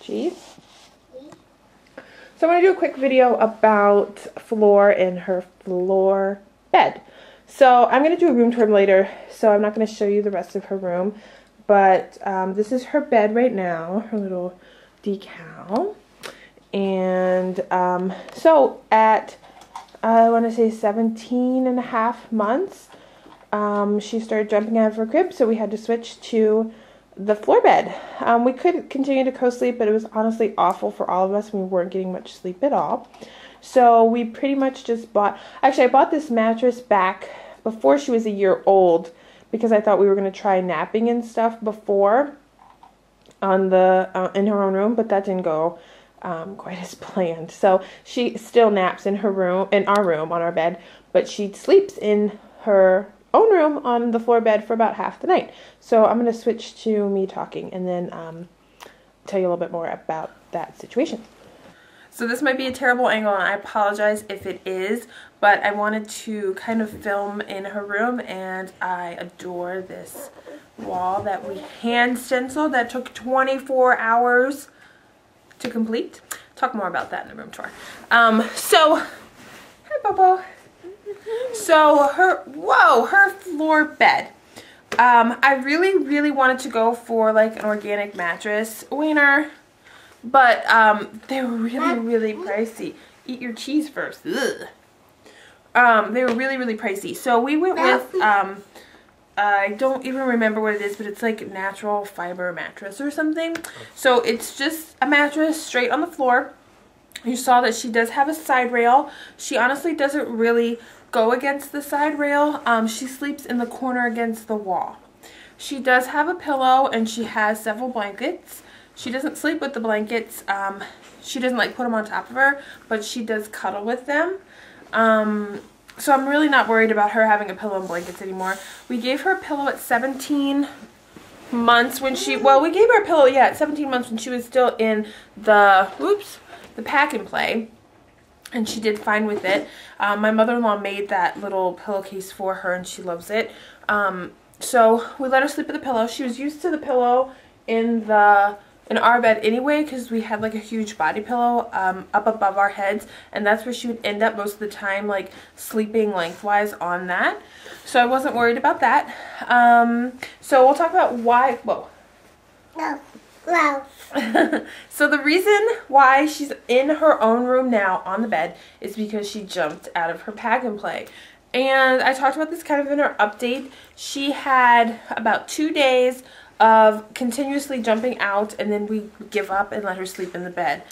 scratchy. So I'm going to do a quick video about Flor and her Flor bed. So I'm going to do a room tour later, so I'm not going to show you the rest of her room. But this is her bed right now, her little decal. And so at, I want to say 17.5 months, she started jumping out of her crib, so we had to switch to the Flor bed. We could continue to co-sleep, but it was honestly awful for all of us. We weren't getting much sleep at all. So we pretty much just bought, actually I bought this mattress back before she was a year old because I thought we were going to try napping and stuff before on the in her own room, but that didn't go quite as planned. So she still naps in her room, in our room, on our bed, but she sleeps in her own room on the Flor bed for about half the night. So I'm going to switch to me talking and then tell you a little bit more about that situation. So this might be a terrible angle and I apologize if it is, but I wanted to kind of film in her room, and I adore this wall that we hand stenciled that took 24 hours to complete. Talk more about that in the room tour. Hi Bobo. So her Flor bed. I really wanted to go for like an organic mattress, Wiener, but they were really pricey. Eat your cheese first. Ugh. They were really pricey. So we went with I don't even remember what it is, but it's like natural fiber mattress or something. So it's just a mattress straight on the floor. You saw that she does have a side rail. She honestly doesn't really go against the side rail. She sleeps in the corner against the wall. She does have a pillow and she has several blankets. She doesn't sleep with the blankets. She doesn't like put them on top of her, but she does cuddle with them. So I'm really not worried about her having a pillow and blankets anymore. We gave her a pillow at 17 months when she, well, we gave her a pillow, yeah, at 17 months when she was still in the, the pack and play. And she did fine with it. My mother-in-law made that little pillowcase for her and she loves it. So we let her sleep with the pillow. She was used to the pillow in our bed anyway, because we had like a huge body pillow up above our heads, and that's where she would end up most of the time, like sleeping lengthwise on that. So I wasn't worried about that. So we'll talk about why. Whoa. No. So the reason why she's in her own room now on the bed is because she jumped out of her pack and play. And I talked about this kind of in her update. She had about 2 days of continuously jumping out, and then we give up and let her sleep in the bed.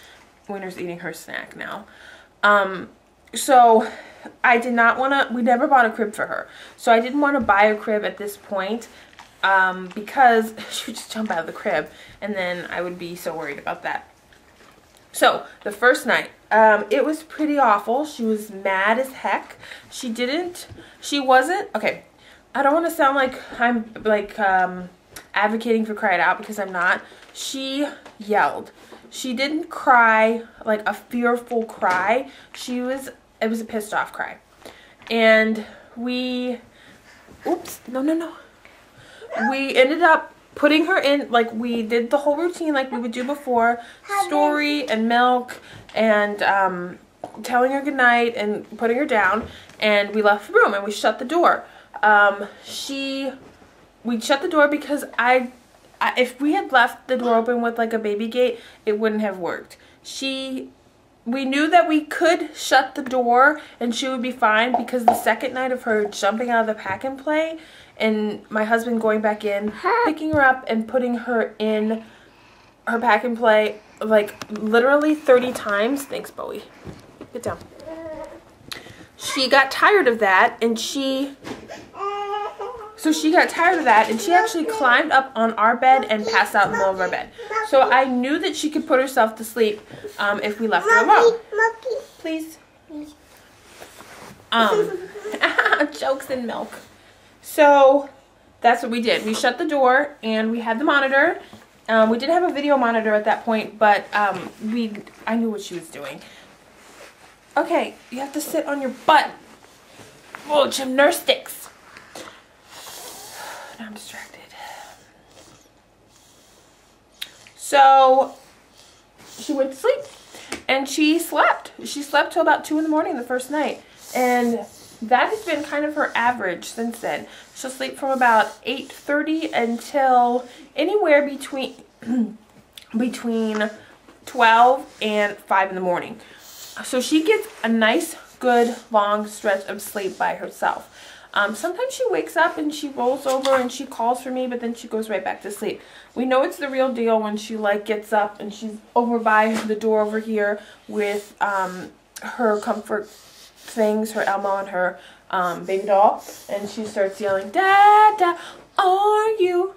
Winter's eating her snack now. So I did not want to, we never bought a crib for her. So I didn't want to buy a crib at this point because she would just jump out of the crib and then I would be so worried about that. So the first night, it was pretty awful. She was mad as heck. She wasn't, okay, I don't want to sound like I'm like, advocating for cry it out, because I'm not. She yelled. She didn't cry like a fearful cry. It was a pissed off cry. And we ended up putting her in, like we did the whole routine like we would do before, story and milk and telling her goodnight and putting her down, and we left the room and we shut the door. We shut the door because if we had left the door open with like a baby gate, it wouldn't have worked. We knew that we could shut the door and she would be fine, because the second night of her jumping out of the pack and play and my husband going back in, picking her up and putting her in her pack and play like literally 30 times. Thanks, Bowie. Get down. She got tired of that and she actually climbed up on our bed and passed out in the middle of our bed. So I knew that she could put herself to sleep if we left her alone. Please. Jokes and milk. So that's what we did. We shut the door and we had the monitor. We did have a video monitor at that point, but I knew what she was doing. Okay, you have to sit on your butt. Oh, gymnastics. Now I'm distracted. So she went to sleep. And she slept. She slept till about 2 in the morning the first night. And that has been kind of her average since then. She'll sleep from about 8:30 until anywhere between 12 and 5 in the morning. So she gets a nice, good, long stretch of sleep by herself. Sometimes she wakes up and she rolls over and she calls for me, but then she goes right back to sleep. We know it's the real deal when she like gets up and she's over by the door over here with her comfort things, her Elmo and her baby doll, and she starts yelling, "Dada, are you?"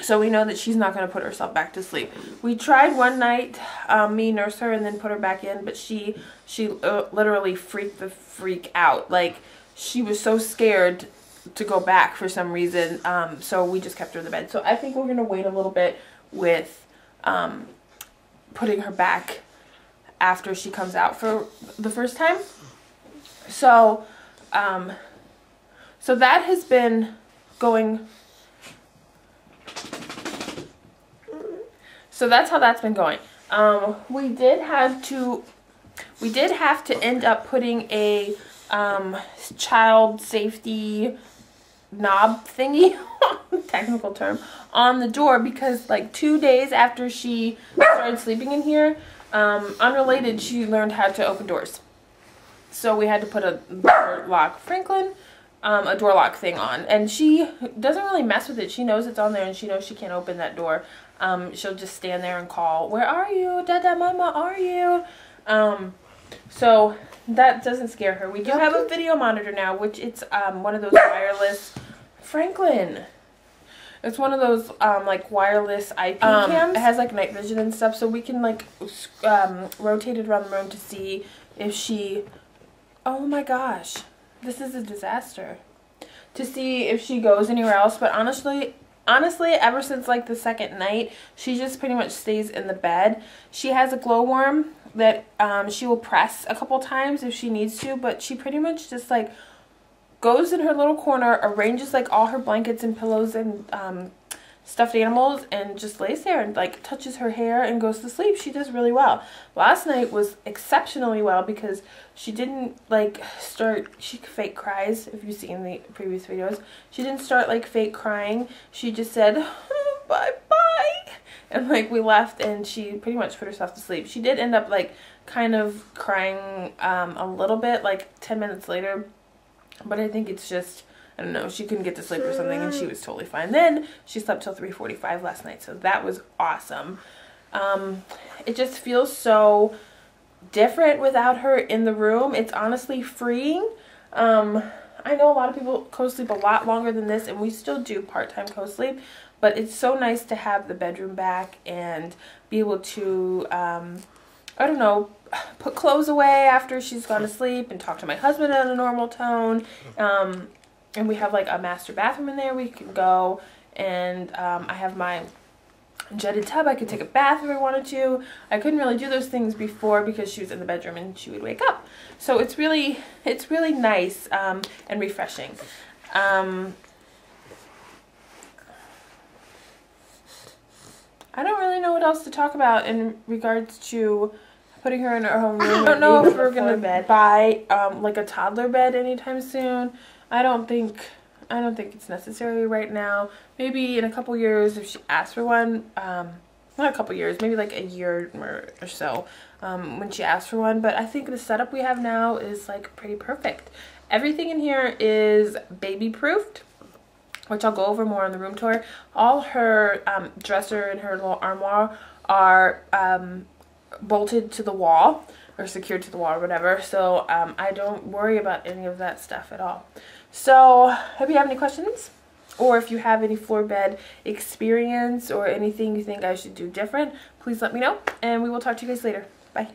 So we know that she's not going to put herself back to sleep. We tried one night, me nurse her and then put her back in, but she literally freaked the freak out. Like, she was so scared to go back for some reason, so we just kept her in the bed. So I think we're going to wait a little bit with putting her back after she comes out for the first time. So, so that has been going. So that's how that's been going. We did have to end up putting a child safety knob thingy, technical term, on the door because like 2 days after she started sleeping in here, unrelated, she learned how to open doors. So we had to put a door lock a door lock thing on, and she doesn't really mess with it. She knows it's on there and she knows she can't open that door. She'll just stand there and call, "Where are you? Dada, mama, are you?" So that doesn't scare her. We do have a video monitor now, which it's one of those wireless, Franklin. It's one of those like wireless IP cams. It has like night vision and stuff, so we can like rotate it around the room to see if she. Oh my gosh, this is a disaster. To see if she goes anywhere else, but honestly, ever since like the second night, she just pretty much stays in the bed. She has a glowworm that she will press a couple times if she needs to, but she pretty much just like goes in her little corner, arranges like all her blankets and pillows and stuffed animals, and just lays there and like touches her hair and goes to sleep. She does really well. Last night was exceptionally well because she didn't like she fake cries. If you've seen the previous videos, she didn't start like fake crying. She just said bye bye, and like we left and she pretty much put herself to sleep. She did end up like kind of crying a little bit like 10 minutes later, but I think it's just, I don't know, she couldn't get to sleep or something and she was totally fine. Then she slept till 3:45 last night, so that was awesome. It just feels so different without her in the room. It's honestly freeing. I know a lot of people co-sleep a lot longer than this, and we still do part-time co-sleep, but it's so nice to have the bedroom back and be able to, I don't know, put clothes away after she's gone to sleep and talk to my husband in a normal tone. And we have like a master bathroom in there we can go, and I have my jetted tub. I could take a bath if I wanted to. I couldn't really do those things before because she was in the bedroom and she would wake up. So it's really nice and refreshing. I don't really know what else to talk about in regards to putting her in her own room. I don't know if we're gonna buy like a toddler bed anytime soon. I don't think it's necessary right now. Maybe in a couple years if she asks for one. Not a couple years, maybe like a year or so when she asks for one. But I think the setup we have now is like pretty perfect. Everything in here is baby proofed, which I'll go over more on the room tour. All her dresser and her little armoire are bolted to the wall or secured to the wall or whatever, so I don't worry about any of that stuff at all. So if you have any questions, or if you have any floor bed experience or anything you think I should do different, please let me know, and we will talk to you guys later. Bye.